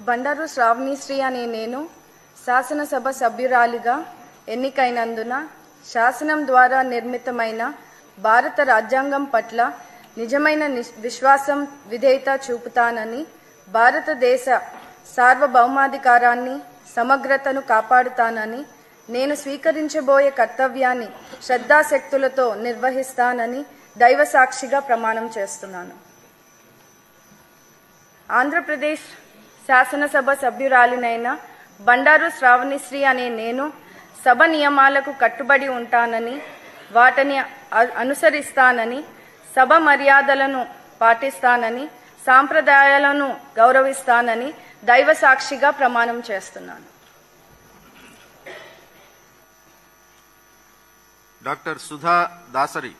బండారు శ్రావణిశ్రీ అనే నేను శాసనసభ సభ్యురాలిగా ఎన్నికైనందున శాసనం ద్వారా నిర్మితమైన భారత రాజ్యాంగం పట్ల నిజమైన విశ్వాసం విధేయత చూపుతానని, భారతదేశ సార్వభౌమాధికారాన్ని సమగ్రతను కాపాడుతానని, నేను స్వీకరించబోయే కర్తవ్యాన్ని శ్రద్ధాశక్తులతో నిర్వహిస్తానని దైవ సాక్షిగా ప్రమాణం చేస్తున్నాను. ఆంధ్రప్రదేశ్ శాసనసభ సభ్యురాలినైన బండారు శ్రావణిశ్రీ అనే నేను సభ నియమాలకు కట్టుబడి ఉంటానని, వాటిని అనుసరిస్తానని, సభ మర్యాదలను పాటిస్తానని, సాంప్రదాయాలను గౌరవిస్తానని దైవ సాక్షిగా ప్రమాణం చేస్తున్నాను. డాక్టర్ సుధా దాసరి.